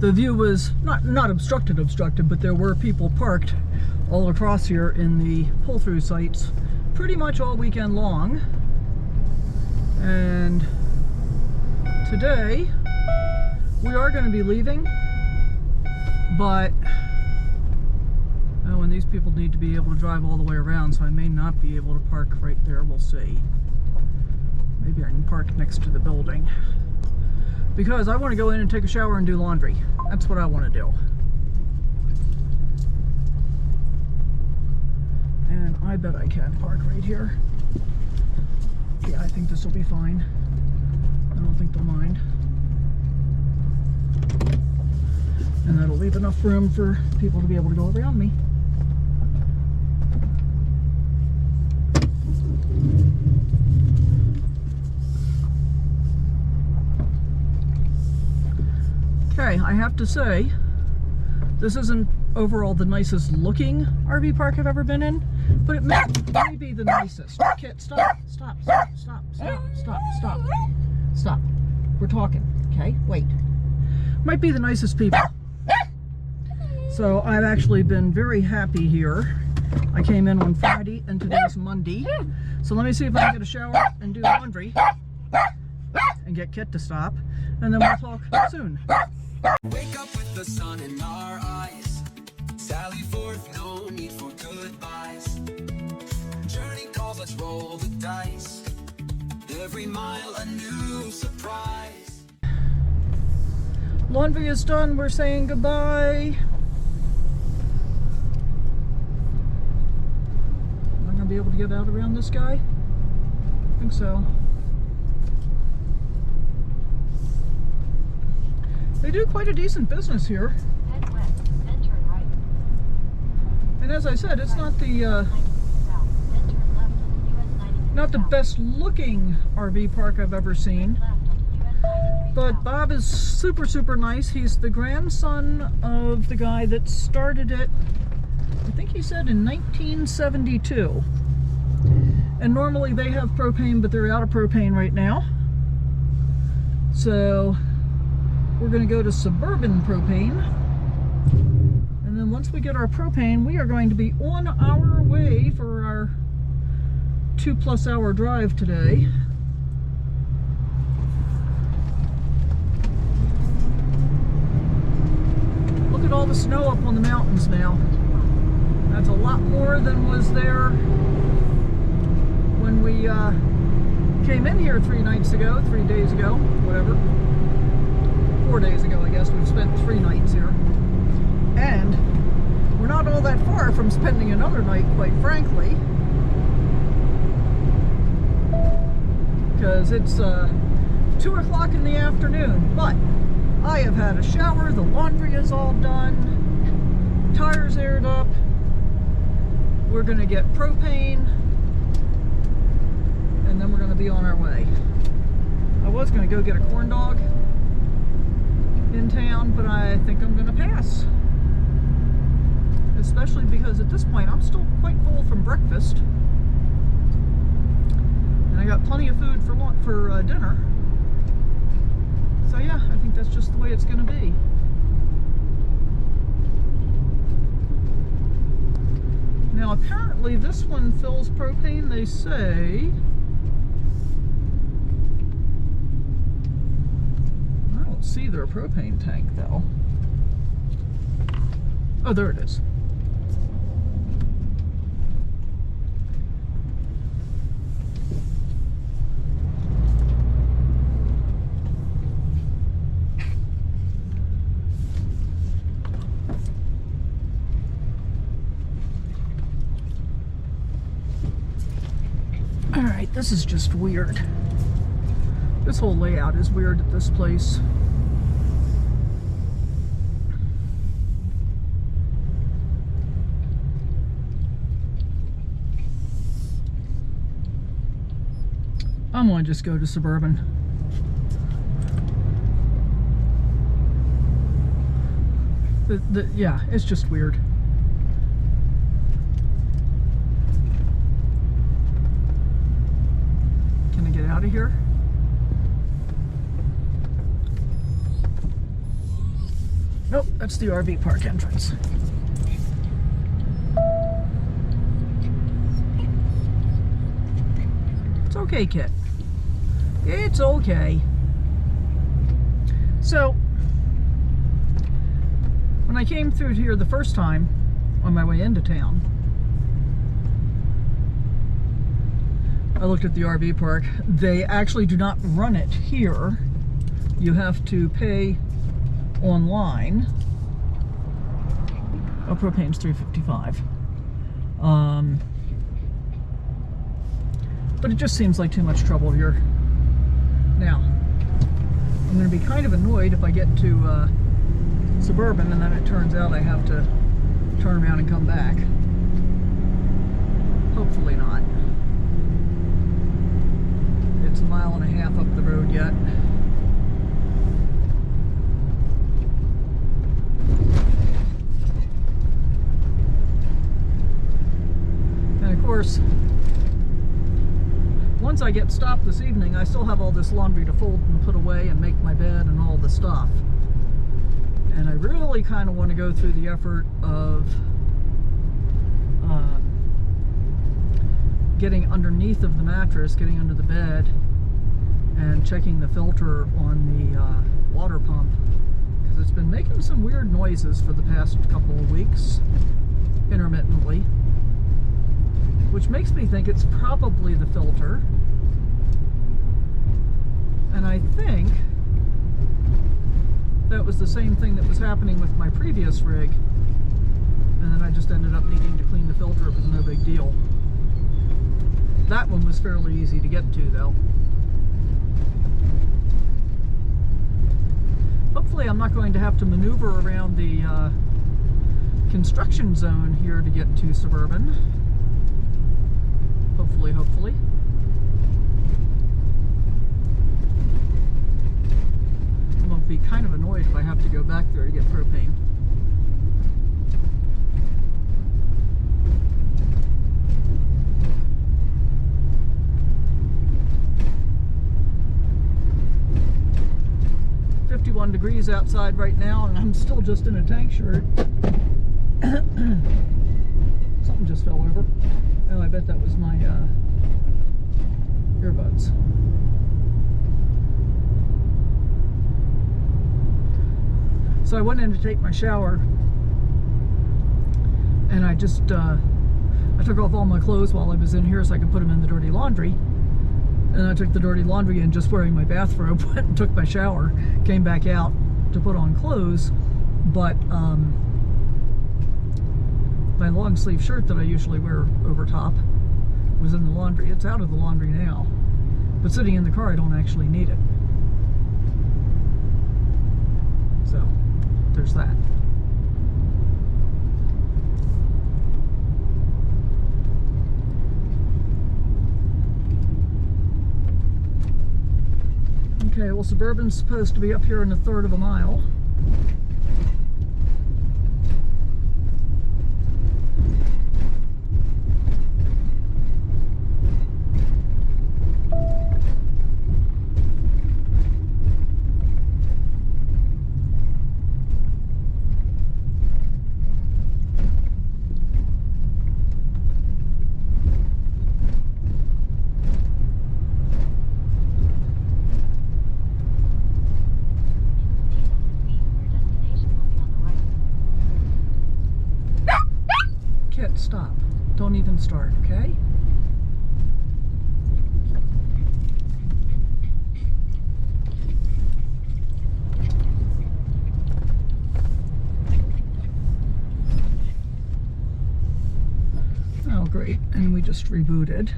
the view was not obstructed, but there were people parked all across here in the pull-through sites pretty much all weekend long. And today we are going to be leaving, but oh, and these people need to be able to drive all the way around, so I may not be able to park right there. We'll see. Maybe I can park next to the building, because I want to go in and take a shower and do laundry. That's what I want to do. And I bet I can park right here. Yeah, I think this will be fine. I don't think they'll mind. And that'll leave enough room for people to be able to go around me. Okay, I have to say, this isn't overall the nicest looking RV park I've ever been in, but it may be the nicest. Kit, stop. We're talking, okay? Wait. Might be the nicest people. So I've actually been very happy here. I came in on Friday and today's Monday. So let me see if I can get a shower and do laundry and get Kit to stop, and then we'll talk soon. Wake up with the sun in our eyes. Sally forth, no need for goodbyes. Journey calls, let's roll the dice. Every mile a new surprise. Laundry is done, we're saying goodbye. Am I gonna be able to get out around this guy? I think so. They do quite a decent business here. Head west, then turn right. And as I said, it's not the best looking RV park I've ever seen. But Bob is super nice. He's the grandson of the guy that started it, I think he said in 1972. And normally they have propane, but they're out of propane right now. So we're going to go to suburban propane, and then once we get our propane, we are going to be on our way for our 2+ hour drive today. Look at all the snow up on the mountains now. That's a lot more than was there when we came in here 3 days ago, whatever. 4 days ago, I guess. We've spent 3 nights here. And we're not all that far from spending another night, quite frankly. Because it's 2 o'clock in the afternoon. But I have had a shower, the laundry is all done, tires aired up. We're going to get propane, and then we're going to be on our way. I was going to go get a corn dog in town, but I think I'm going to pass. Especially because at this point I'm still quite full from breakfast, and I got plenty of food for dinner. So yeah, I think that's just the way it's going to be. Now apparently this one fills propane, they say. See their propane tank though. Oh, there it is. All right, this is just weird. This whole layout is weird at this place. I'm gonna just go to suburban. Yeah, it's just weird. Can I get out of here? Nope, that's the RV park entrance. It's okay, Kit. It's okay. So, when I came through here the first time on my way into town, I looked at the RV park. They actually do not run it here. You have to pay online. Oh, propane's $3.55. But it just seems like too much trouble here. Now, I'm going to be kind of annoyed if I get to Suburban and then it turns out I have to turn around and come back. Hopefully not. It's a mile and a half up the road yet. And of course, once I get stopped this evening, I still have all this laundry to fold and put away and make my bed and all the stuff. And I really kind of want to go through the effort of getting underneath of the mattress, getting under the bed, and checking the filter on the water pump, because it's been making some weird noises for the past couple of weeks, intermittently, which makes me think it's probably the filter. And I think that was the same thing that was happening with my previous rig, and then I just ended up needing to clean the filter. It was no big deal. That one was fairly easy to get to, though. Hopefully I'm not going to have to maneuver around the construction zone here to get to Suburban. Hopefully. I'm going to be kind of annoyed if I have to go back there to get propane. Degrees outside right now, and I'm still just in a tank shirt. Something just fell over. Oh, I bet that was my earbuds. So I went in to take my shower, and I just I took off all my clothes while I was in here so I could put them in the dirty laundry. And I took the dirty laundry in just wearing my bathrobe, went and took my shower, came back out to put on clothes, but my long sleeve shirt that I usually wear over top was in the laundry. It's out of the laundry now, but sitting in the car I don't actually need it. So there's that. Okay, well, Suburban's supposed to be up here in a third of a mile. Stop. Don't even start, okay? Oh, great. And we just rebooted.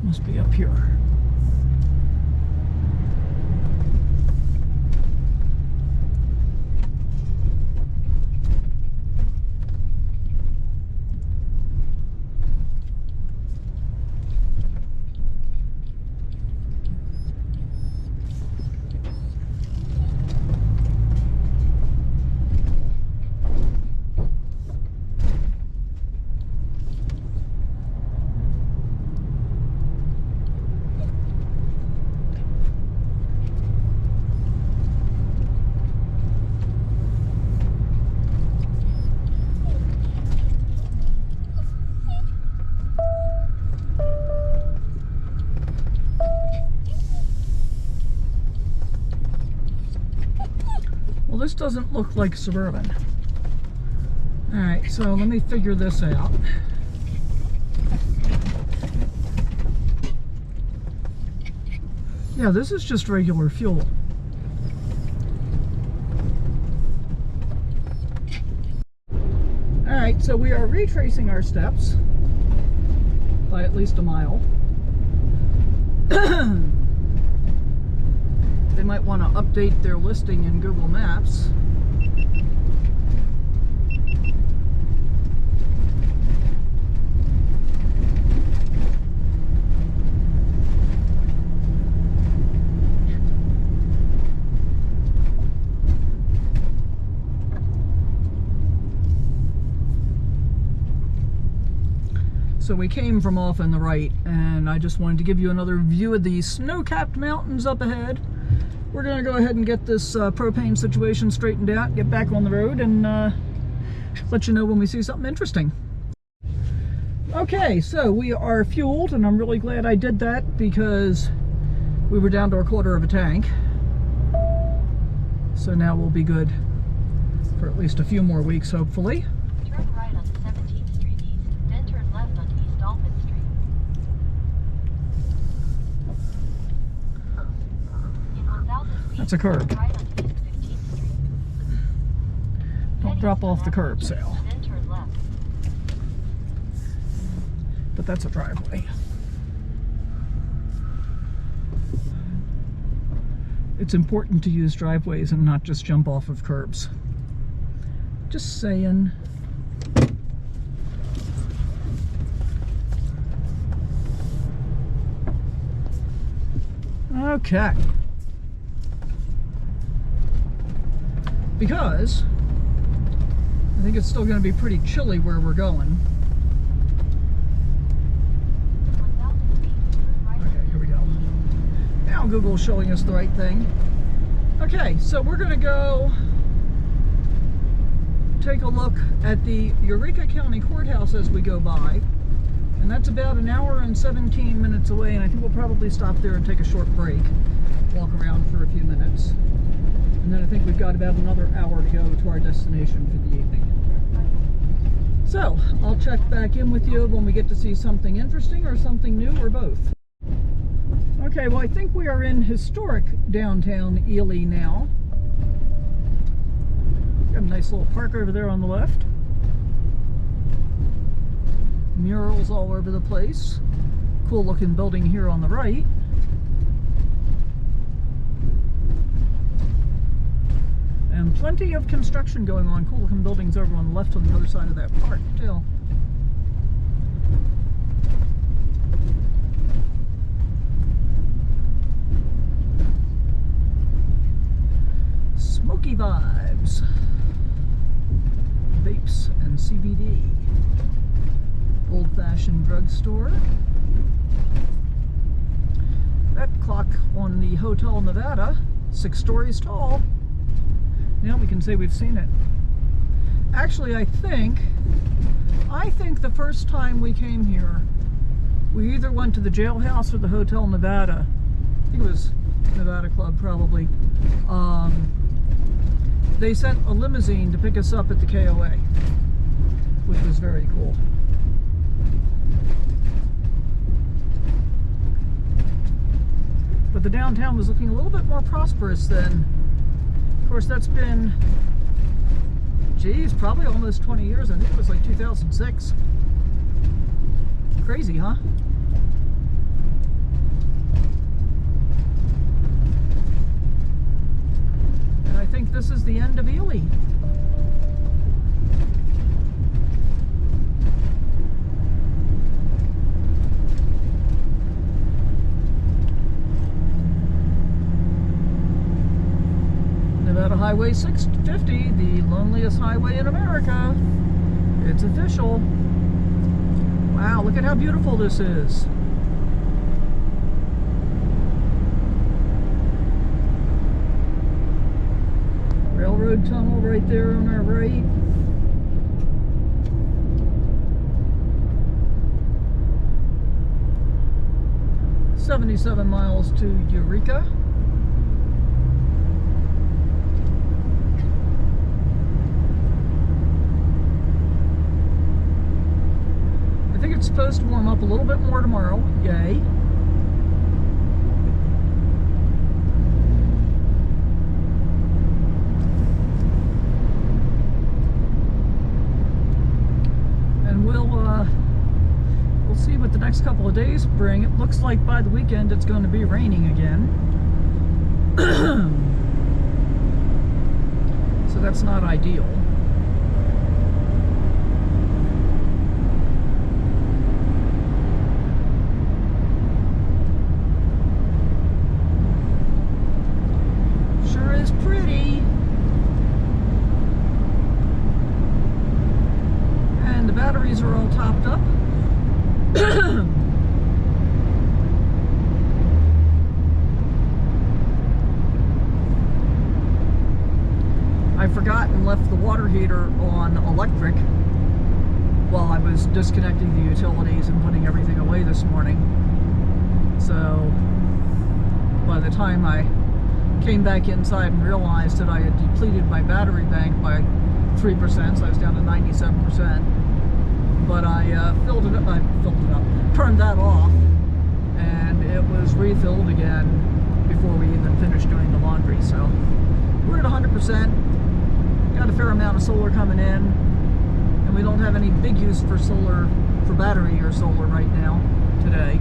Must be up here. This doesn't look like Suburban. Alright, so let me figure this out. Yeah, this is just regular fuel. Alright, so we are retracing our steps by at least a mile. They might want to update their listing in Google Maps. So we came from off on the right, and I just wanted to give you another view of the snow-capped mountains up ahead. We're going to go ahead and get this propane situation straightened out, get back on the road, and let you know when we see something interesting. Okay, so we are fueled, and I'm really glad I did that because we were down to a quarter of a tank. So now we'll be good for at least a few more weeks, hopefully. Turn right on 17th Street East, then turn left on East Dolphin Street. In 1,000 feet, That's a curb. turn right on East 15th Street. Don't Heading drop to off the left curb, on East, Sal. Then turn left. But that's a driveway. It's important to use driveways and not just jump off of curbs. Just saying. Okay. Because I think it's still going to be pretty chilly where we're going. 1,000 feet, turn right on Okay, here we go. Now Google's showing us the right thing. Okay, so we're going to go take a look at the Eureka County Courthouse as we go by. And that's about an hour and 17 minutes away, and I think we'll probably stop there and take a short break. Walk around for a few minutes. And then I think we've got about another hour to go to our destination for the evening. So, I'll check back in with you when we get to see something interesting or something new or both. Okay, well I think we are in historic downtown Ely now. Got a nice little park over there on the left. Murals all over the place. Cool looking building here on the right. And plenty of construction going on. Cool looking buildings over on the left on the other side of that park too. Smoky vibes. Vapes and CBD. Old-fashioned drugstore. That clock on the Hotel Nevada, 6 stories tall. Now we can say we've seen it. Actually, I think the first time we came here, we either went to the jailhouse or the Hotel Nevada. I think it was Nevada Club, probably. They sent a limousine to pick us up at the KOA, which was very cool. But the downtown was looking a little bit more prosperous then. Of course, that's been, geez, probably almost 20 years. I think it was like 2006. Crazy, huh? And I think this is the end of Ely. Nevada Highway 650, the loneliest highway in America. It's official. Wow, look at how beautiful this is. Railroad tunnel right there on our right. "77 miles to Eureka." supposed to warm up a little bit more tomorrow. Yay. And we'll see what the next couple of days bring. It looks like by the weekend it's going to be raining again. So that's not ideal. Sure is pretty. And the batteries are all topped up. I forgot and left the water heater on electric while I was disconnecting the utilities and putting everything away this morning. So by the time I came back inside and realized that I had depleted my battery bank by 3%, so I was down to 97%. But I turned that off, and it was refilled again before we even finished doing the laundry. So we're at 100%. Got a fair amount of solar coming in, and we don't have any big use for solar, for battery or solar right now, today.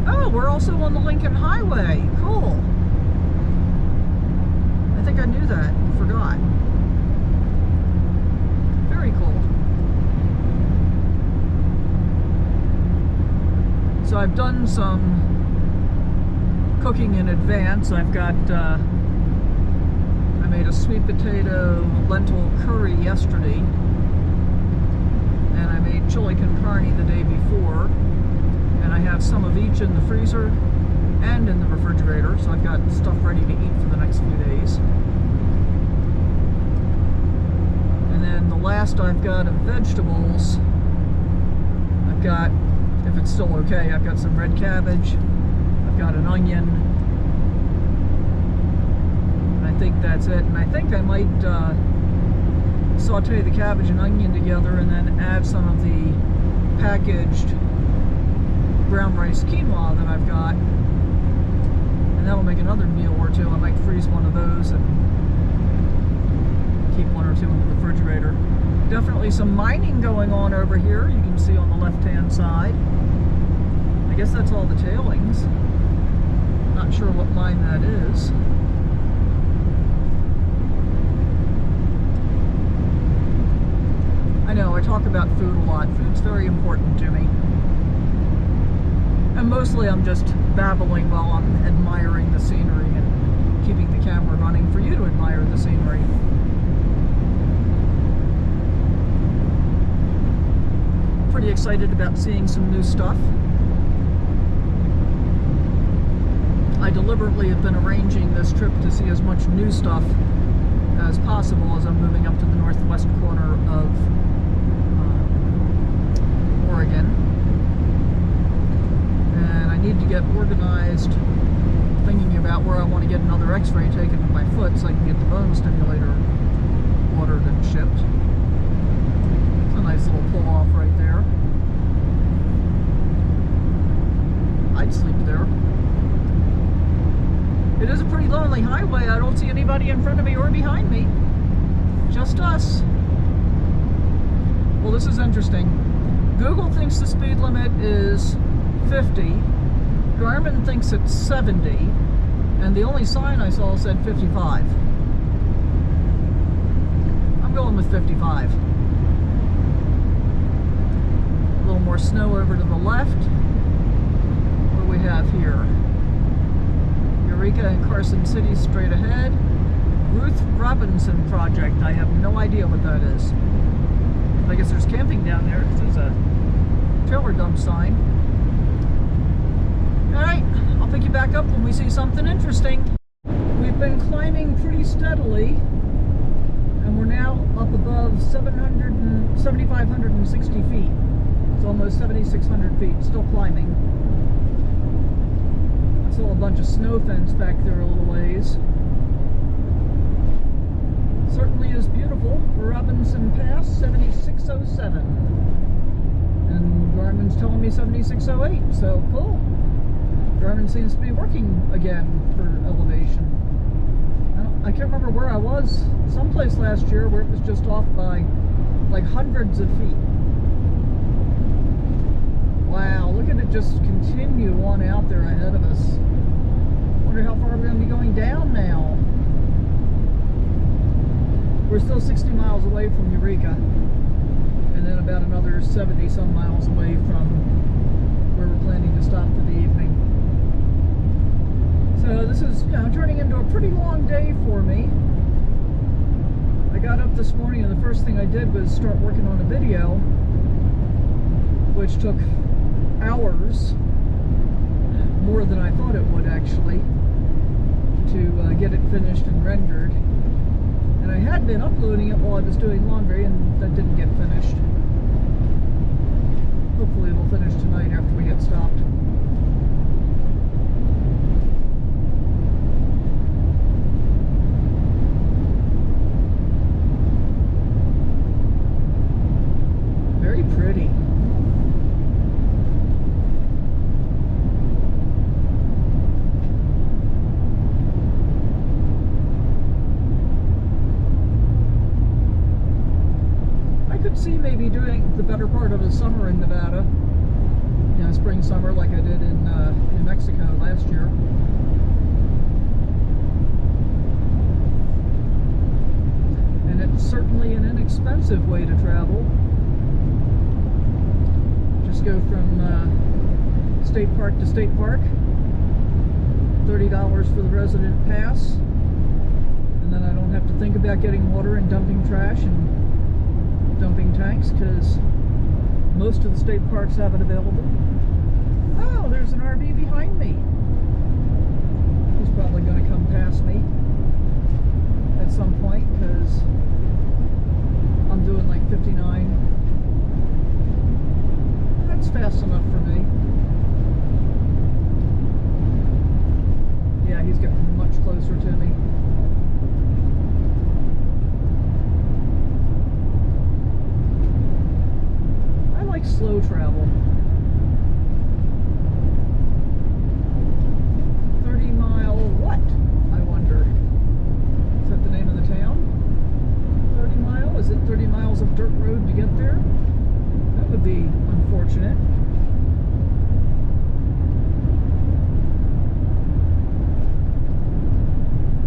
Oh, we're also on the Lincoln Highway. Cool. I think I knew that. Forgot. Very cool. So I've done some cooking in advance. I've got, I made a sweet potato lentil curry yesterday, and I made chili con carne the day before, and I have some of each in the freezer and in the refrigerator, so I've got stuff ready to eat for the next few days. And then the last I've got of vegetables, I've got, if it's still okay, I've got some red cabbage, I've got an onion, and I think that's it. And I think I might saute the cabbage and onion together and then add some of the packaged brown rice quinoa that I've got, and that'll make another meal or two. I might freeze one of those and keep one or two in the refrigerator. Definitely some mining going on over here, you can see on the left hand side. I guess that's all the tailings. Not sure what mine that is. I know, I talk about food a lot. Food's very important to me. And mostly I'm just babbling while I'm admiring the scenery and keeping the camera running for you to admire the scenery. Pretty excited about seeing some new stuff. I deliberately have been arranging this trip to see as much new stuff as possible as I'm moving up to the northwest corner of Oregon. And I need to get organized thinking about where I want to get another x-ray taken of my foot so I can get the bone stimulator ordered and shipped. It's a nice little pull-off right there. I'd sleep there. It is a pretty lonely highway. I don't see anybody in front of me or behind me. Just us. Well, this is interesting. Google thinks the speed limit is 50. Garmin thinks it's 70. And the only sign I saw said 55. I'm going with 55. A little more snow over to the left. What do we have here? Eureka and Carson City straight ahead. Ruth Robinson Project. I have no idea what that is. I guess there's camping down there because there's a trailer dump sign. Alright, I'll pick you back up when we see something interesting. We've been climbing pretty steadily, and we're now up above 7,560 feet. It's almost 7,600 feet, still climbing. I saw a bunch of snow fence back there a little ways. Certainly is beautiful. Robinson elevation pass, 7607. And Garmin's telling me 7608, so cool. Garmin seems to be working again for elevation. I can't remember where I was, someplace last year where it was just off by like hundreds of feet. Wow, look at it just continue on out there ahead of us. Wonder how far we're going to be going down now. We're still 60 miles away from Eureka, and then about another 70 some miles away from where we're planning to stop for the evening. So this is, turning into a pretty long day for me. I got up this morning and the first thing I did was start working on a video, which took hours, more than I thought it would actually, to get it finished and rendered. And I had been uploading it while I was doing laundry, and that didn't get finished. Hopefully it'll finish tonight after we get stopped. Very pretty. See maybe doing the better part of the summer in Nevada, spring summer like I did in New Mexico last year. And it's certainly an inexpensive way to travel. Just go from state park to state park, $30 for the resident pass, and then I don't have to think about getting water and dumping trash and dumping tanks, because most of the state parks have it available. Oh, there's an RV behind me. He's probably going to come past me at some point, because I'm doing like 59. That's fast enough for me. Yeah, he's getting much closer to me. Slow travel. 30-mile what? I wonder. Is that the name of the town? 30 mile? Is it 30 miles of dirt road to get there? That would be unfortunate.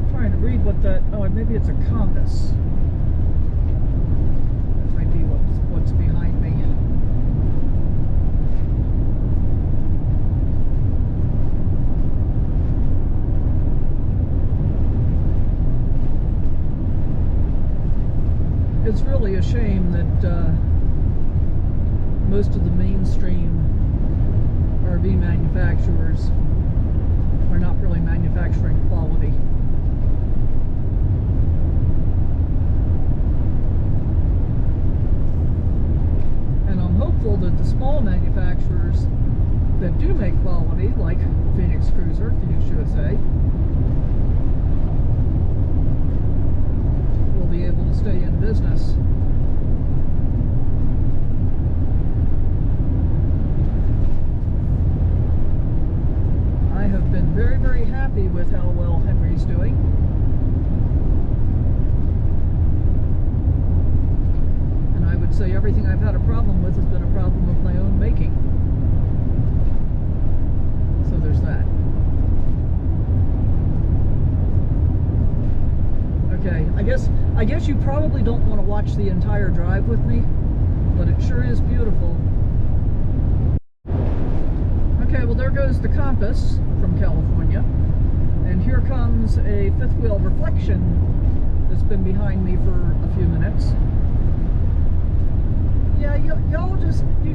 I'm trying to read what that, oh, maybe it's a compass. That might be what's behind me. It's really a shame that most of the mainstream RV manufacturers are not really manufacturing quality. And I'm hopeful that the small manufacturers that do make quality, like Phoenix Cruiser, Phoenix USA, will be able to stay in business. I have been very, very happy with how well Henry's doing. And I would say everything I've had a problem with has been a problem of my own making. So there's that. Okay, I guess you probably don't want to watch the entire drive with me, but it sure is beautiful. Okay, well there goes the compass from California, and here comes a fifth wheel reflection that's been behind me for a few minutes. Yeah, you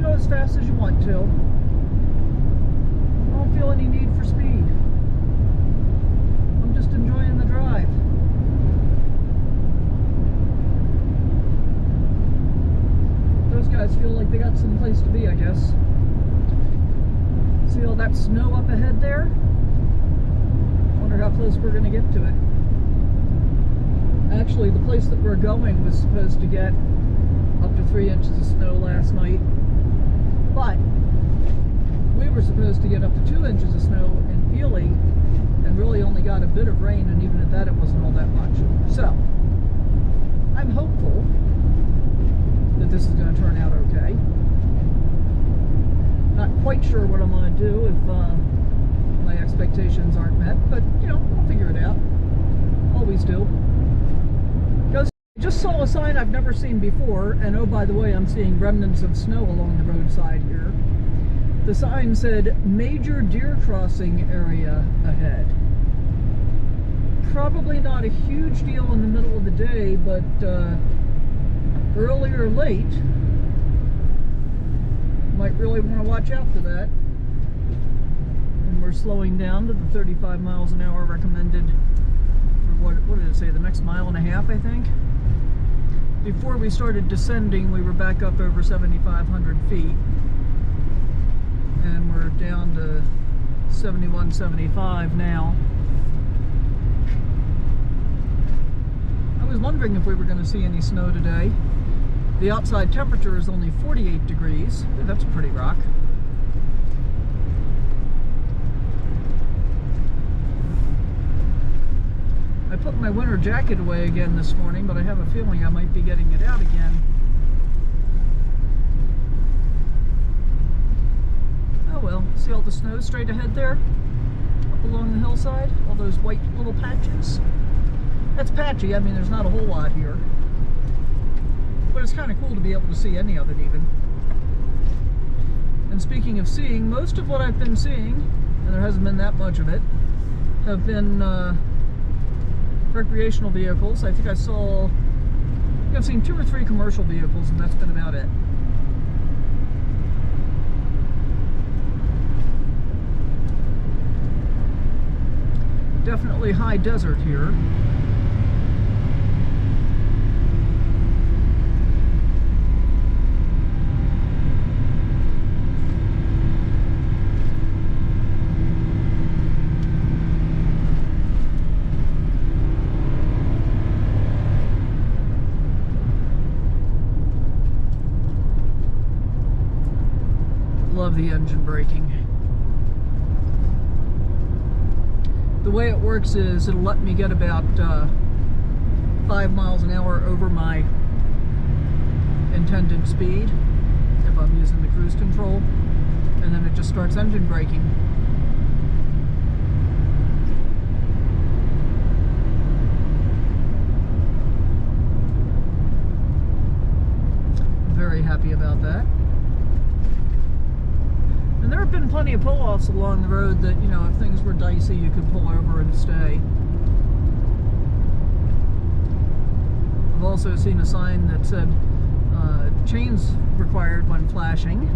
go as fast as you want to. I don't feel any need for speed. I'm just enjoying the drive. Those guys feel like they got some place to be, I guess. See all that snow up ahead there? Wonder how close we're going to get to it. Actually, the place that we're going was supposed to get up to 3 inches of snow last night, but we were supposed to get up to 2 inches of snow in Ely, and really only got a bit of rain, and even at that it wasn't all that much. So, I'm hopeful that this is going to turn out okay. Not quite sure what I'm going to do if my expectations aren't met, but you know, I'll figure it out. Always do. Just saw a sign I've never seen before, and oh, by the way, I'm seeing remnants of snow along the roadside here. The sign said, major deer crossing area ahead. Probably not a huge deal in the middle of the day, but early or late, might really want to watch out for that. And we're slowing down to the 35 miles an hour recommended for what did it say, the next mile and a half, I think. Before we started descending, we were back up over 7,500 feet. And we're down to 71, 75 now. I was wondering if we were going to see any snow today. The outside temperature is only 48 degrees. That's a pretty rock. I put my winter jacket away again this morning, but I have a feeling I might be getting it out again. Oh well, see all the snow straight ahead there? Up along the hillside? All those white little patches? That's patchy, I mean there's not a whole lot here. But it's kind of cool to be able to see any of it even. And speaking of seeing, most of what I've been seeing, and there hasn't been that much of it, have been recreational vehicles. I think I've seen 2 or 3 commercial vehicles, and that's been about it. Definitely high desert here. Love the engine braking. The way it works is it'll let me get about 5 miles an hour over my intended speed if I'm using the cruise control, and then it just starts engine braking. Very happy about that. And there have been plenty of pull-offs along the road that, you know, if things were dicey, you could pull over and stay. I've also seen a sign that said chains required when flashing.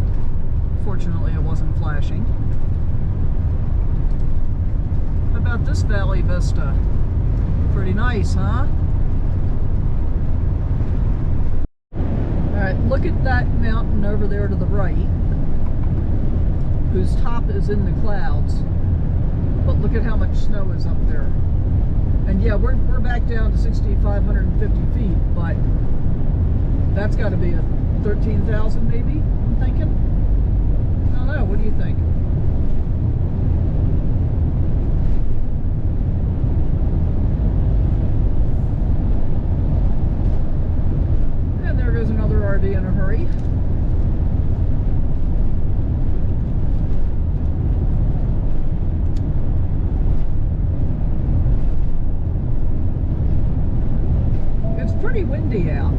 Fortunately, it wasn't flashing. How about this valley vista? Pretty nice, huh? Alright, look at that mountain over there to the right, whose top is in the clouds, but look at how much snow is up there. And yeah, we're back down to 6,550 feet, but that's got to be a 13,000 maybe, I'm thinking. I don't know, what do you think? And there goes another RV in a hurry. Pretty windy out,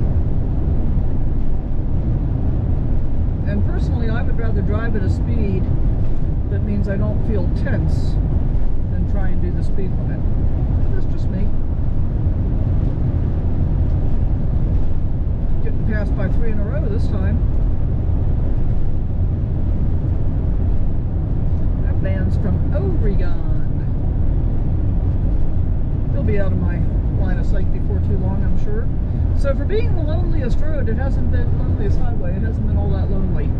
and personally I would rather drive at a speed that means I don't feel tense than try and do the speed limit. But that's just me. Getting passed by 3 in a row this time. That van's from Oregon. He'll be out of my line of sight before too long, I'm sure. So for being the loneliest road, it hasn't been loneliest highway, it hasn't been all that lonely.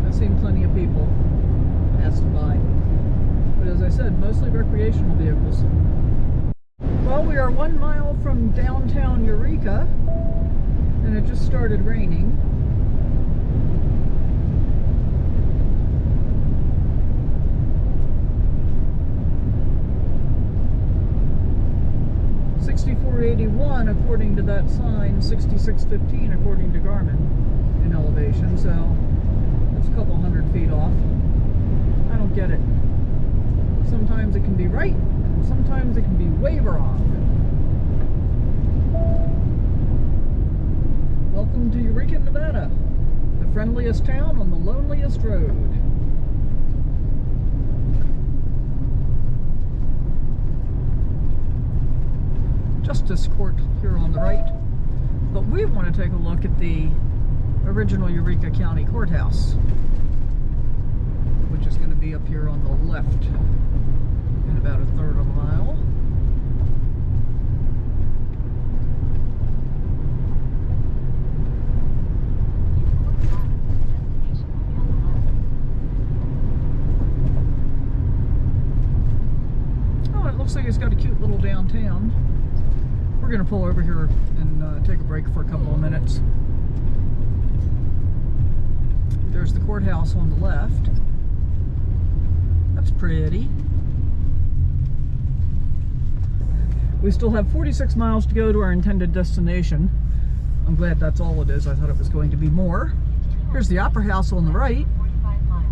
I've seen plenty of people passing by. But as I said, mostly recreational vehicles. Well, we are 1 mile from downtown Eureka, and it just started raining. .8481 according to that sign, 6615 according to Garmin in elevation, so that's a couple hundred feet off. I don't get it. Sometimes it can be right, and sometimes it can be way wrong. Welcome to Eureka, Nevada, the friendliest town on the loneliest road. Justice Court here on the right, but we want to take a look at the original Eureka County Courthouse, which is going to be up here on the left in about 1/3 of a mile. Oh, it looks like it's got a cute little downtown. We're going to pull over here and take a break for a couple of minutes. There's the courthouse on the left. That's pretty. We still have 46 miles to go to our intended destination. I'm glad that's all it is. I thought it was going to be more. Here's the Opera House on the right. 45 miles.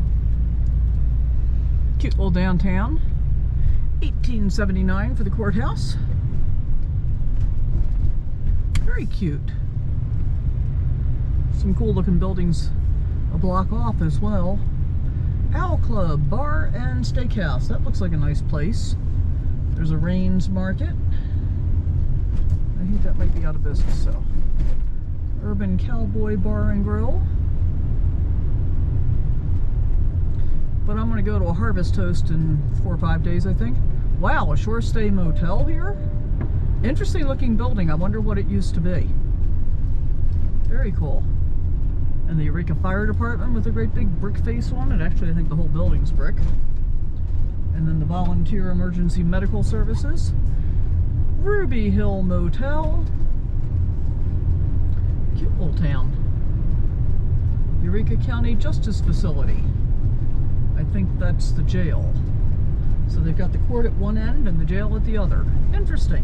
Cute little downtown. 1879 for the courthouse. Very cute. Some cool looking buildings a block off as well. Owl Club Bar and Steakhouse. That looks like a nice place. There's a Rains Market. I think that might be out of business, so. Urban Cowboy Bar and Grill. But I'm going to go to a Harvest Toast in 4 or 5 days, I think. Wow, a shore stay motel here? Interesting looking building. I wonder what it used to be. Very cool. And the Eureka Fire Department with a great big brick face on it. Actually, I think the whole building's brick. And then the Volunteer Emergency Medical Services. Ruby Hill Motel. Cute little town. Eureka County Justice Facility. I think that's the jail. So they've got the court at one end and the jail at the other. Interesting.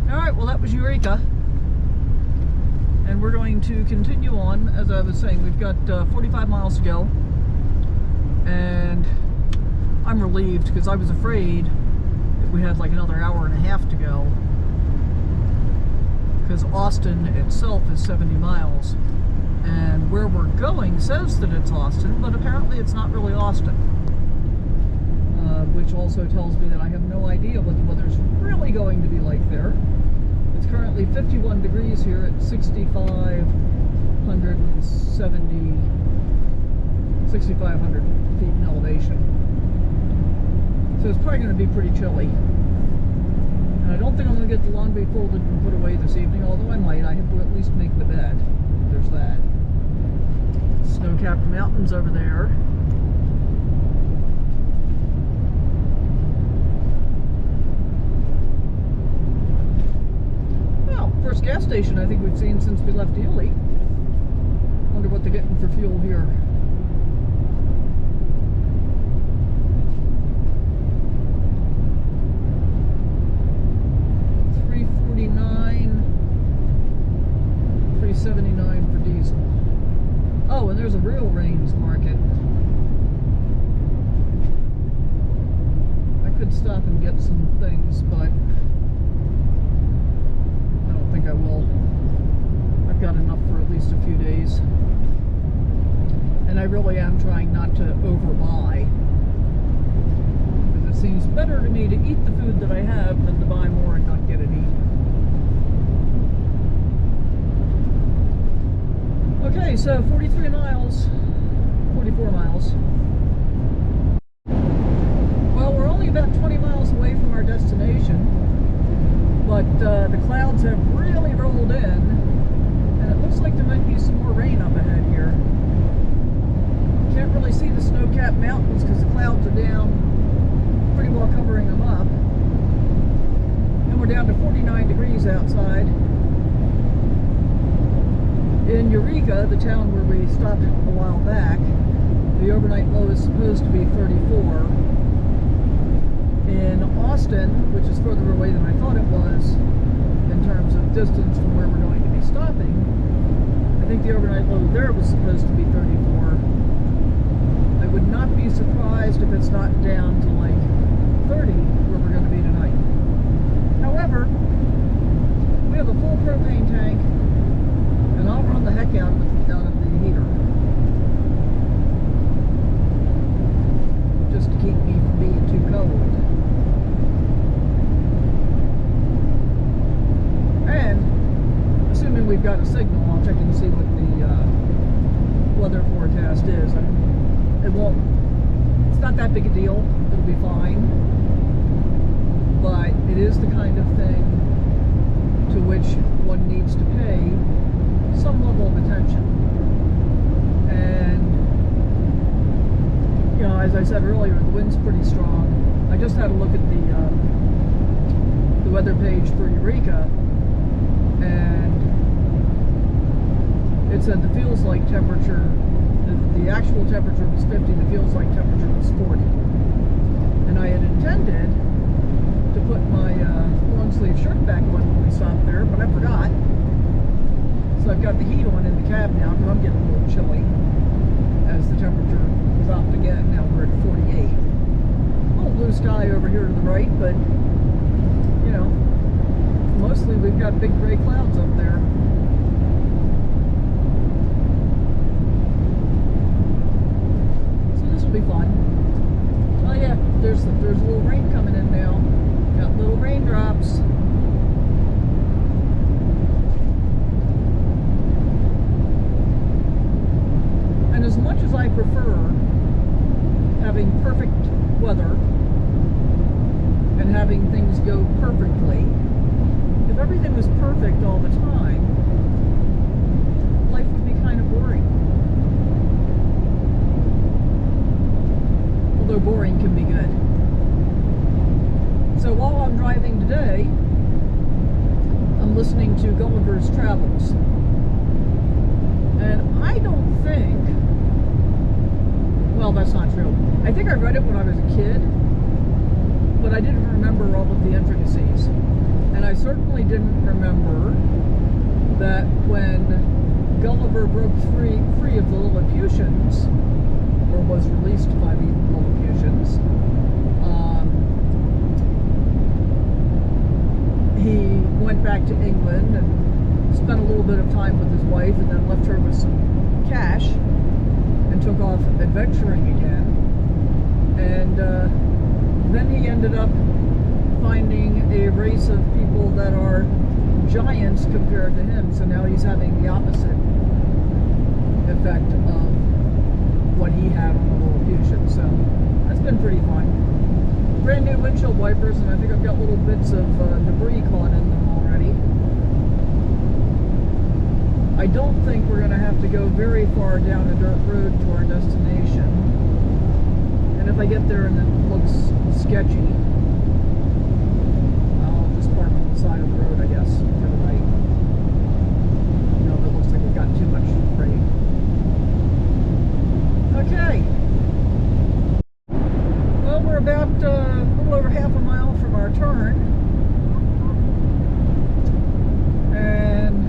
Alright, well that was Eureka. And we're going to continue on. As I was saying, we've got 45 miles to go. And I'm relieved because I was afraid that we had like another hour and a half to go. Because Austin itself is 70 miles. And where we're going says that it's Austin, but apparently it's not really Austin. Which also tells me that I have no idea what the weather's really going to be like there. It's currently 51 degrees here at 6,500 feet in elevation. So it's probably going to be pretty chilly. And I don't think I'm going to get the laundry folded and put away this evening, although I might. I have to at least make the bed. There's that. Snow-capped mountains over there. First gas station I think we've seen since we left Ely. Wonder what they're getting for fuel here. $3.49, $3.79 for diesel. Oh, and there's a real Rains Market. I could stop and get some things, but I think I will. I've got enough for at least a few days. And I really am trying not to overbuy. Because it seems better to me to eat the food that I have than to buy more and not get it eaten. Okay, so 43 miles. 44 miles. Well, we're only about 20 miles away from our destination. But the clouds have really rolled in, and it looks like there might be some more rain up ahead here. Can't really see the snow-capped mountains because the clouds are down, pretty well covering them up. down to 49 degrees outside. In Eureka, the town where we stopped a while back, the overnight low is supposed to be 34. In Austin, which is further away than I thought it was, in terms of distance from where we're going to be stopping, I think the overnight low there was supposed to be 34. I would not be surprised if it's not down to like 30 where we're going to be tonight. However, we have a full propane tank, and I'll run the heck out of the heater, just to keep me from being too cold. And assuming we've got a signal, I'll check and see what the weather forecast is. It's not that big a deal. It'll be fine. But it is the kind of thing to which one needs to pay some level of attention. And, you know, as I said earlier, the wind's pretty strong. I just had a look at the weather page for Eureka, and it said the feels like temperature, the actual temperature was 50, the feels like temperature was 40. And I had intended to put my long sleeve shirt back on when we stopped there, but I forgot. So I've got the heat on in the cab now because I'm getting a little chilly as the temperature dropped again. Now we're at 48. A little blue sky over here to the right, but you know, mostly we've got big gray clouds up there. So this will be fun. Oh yeah, there's a little rain coming in now. Got little raindrops. And as much as I prefer having perfect weather and having things go perfectly, if everything was perfect all the time, life would be kind of boring. Although boring can be good. So while I'm driving today, I'm listening to Gulliver's Travels. And I don't think, well, that's not true. I think I read it when I was a kid, but I didn't remember all of the intricacies. And I certainly didn't remember that when Gulliver broke free of the Lilliputians, or was released by the Lilliputians, he went back to England and spent a little bit of time with his wife, and then left her with some cash and took off adventuring again. And then he ended up finding a race of people that are giants compared to him. So now he's having the opposite effect of what he had on the Lilliputians. So that's been pretty fun. Brand new windshield wipers, and I think I've got little bits of debris caught in them already. I don't think we're going to have to go very far down a dirt road to our destination. And if I get there and it looks sketcy, I'll just park on the side of the road, I guess, for the night. You know, if it looks like we've got too much rain. Okay. Well, we're about a little over half a mile from our turn. And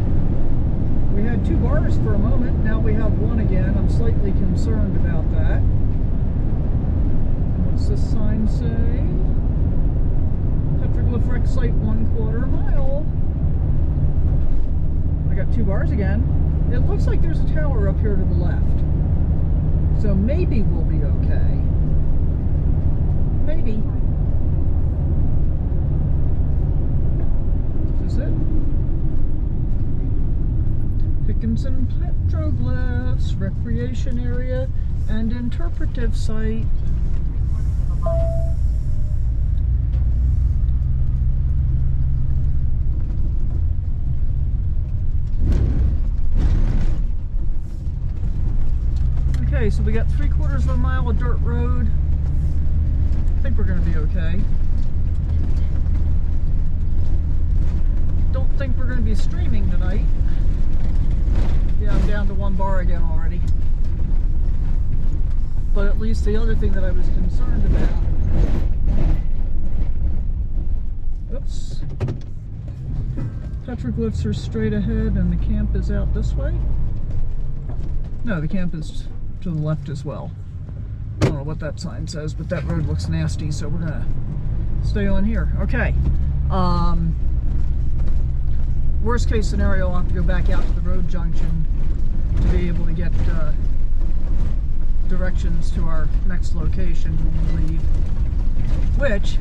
we had 2 bars for a moment. Now we have 1 again. I'm slightly concerned about that. What's this sign say? Petroglyph wreck site 1/4 mile. I got 2 bars again. It looks like there's a tower up here to the left. So maybe we'll be okay. Maybe. Is this it? Hickison Petroglyphs, recreation area and interpretive site. Okay, so we got 3/4 of a mile of dirt road. I think we're going to be okay. be streaming tonight. Yeah, I'm down to 1 bar again already. But at least the other thing that I was concerned about, oops, petroglyphs are straight ahead and the camp is out this way. No, the camp is to the left as well. I don't know what that sign says, but that road looks nasty, so we're gonna stay on here. Okay. Worst case scenario, I'll have to go back out to the road junction to be able to get directions to our next location when we leave. Which,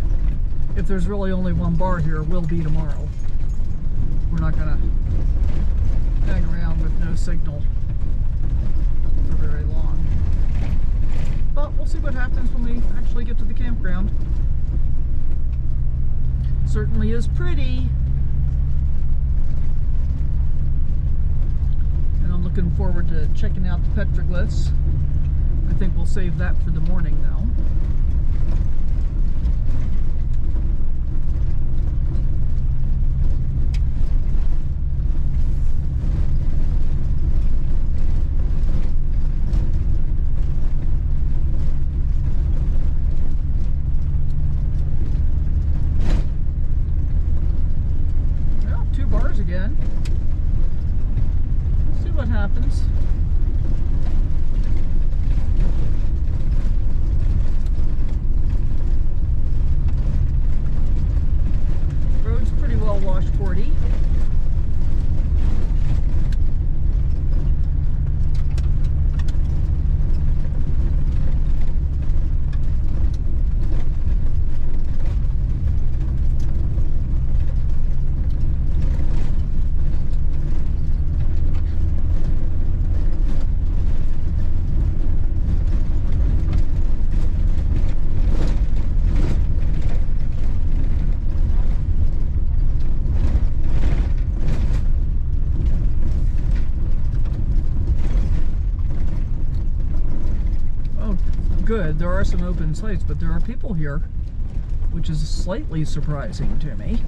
if there's really only 1 bar here, will be tomorrow. We're not gonna hang around with no signal for very long. But we'll see what happens when we actually get to the campground. Certainly is pretty. And I'm looking forward to checking out the petroglyphs. I think we'll save that for the morning though. Well, 2 bars again. We'll see what happens. Road's pretty well washed 40. Good. There are some open sites, but there are people here, which is slightly surprising to me.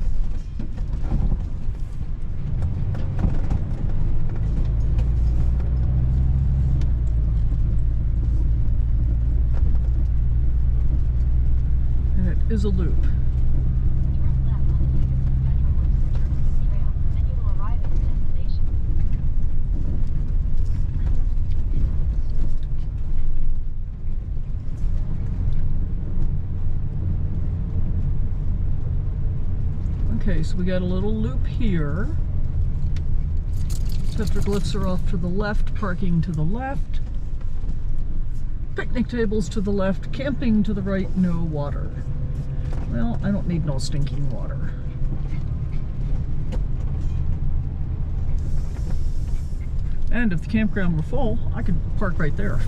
And it is a loop. Turn left on the Hickison Petroglyphs Trail, then you will arrive at your destination. Okay, so we got a little loop here. Petroglyphs are off to the left, parking to the left. Picnic tables to the left, camping to the right, no water. Well, I don't need no stinking water. And if the campground were full, I could park right there.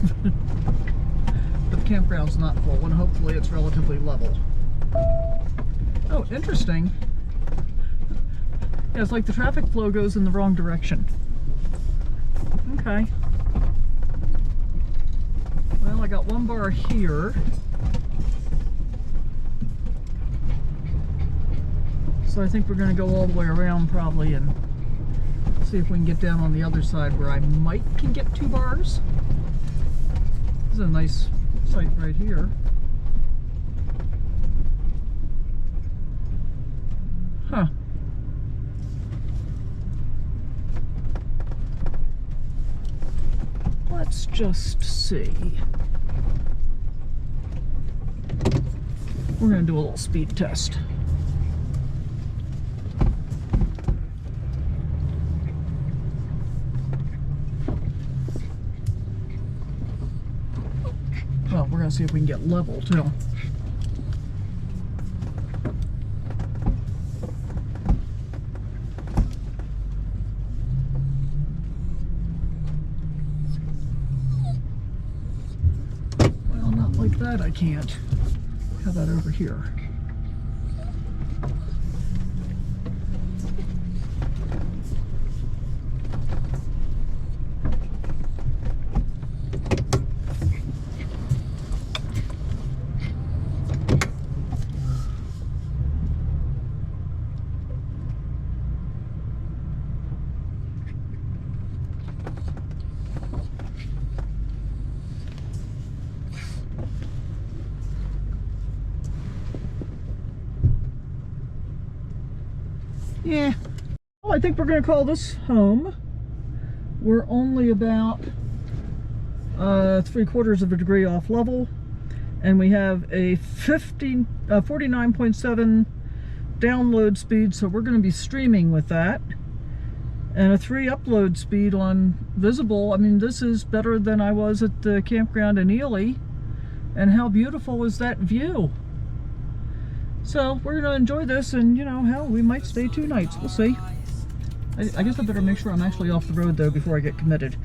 But the campground's not full, and hopefully it's relatively level. Oh, interesting. Yeah, it's like the traffic flow goes in the wrong direction. Okay. Well, I got 1 bar here. So I think we're going to go all the way around probably and see if we can get down on the other side where I can get 2 bars. This is a nice site right here. Huh. Let's just see. We're going to do a little speed test. Well, we're going to see if we can get level too. Like that I can't. How about over here? Yeah. Well, I think we're going to call this home. We're only about 3/4 of a degree off level, and we have a 49.7 download speed, so we're going to be streaming with that, and a 3 upload speed on visible. I mean, this is better than I was at the campground in Ely, and how beautiful is that view? So we're going to enjoy this, and you know, hell, we might stay 2 nights. We'll see. I guess I better make sure I'm actually off the road though before I get committed.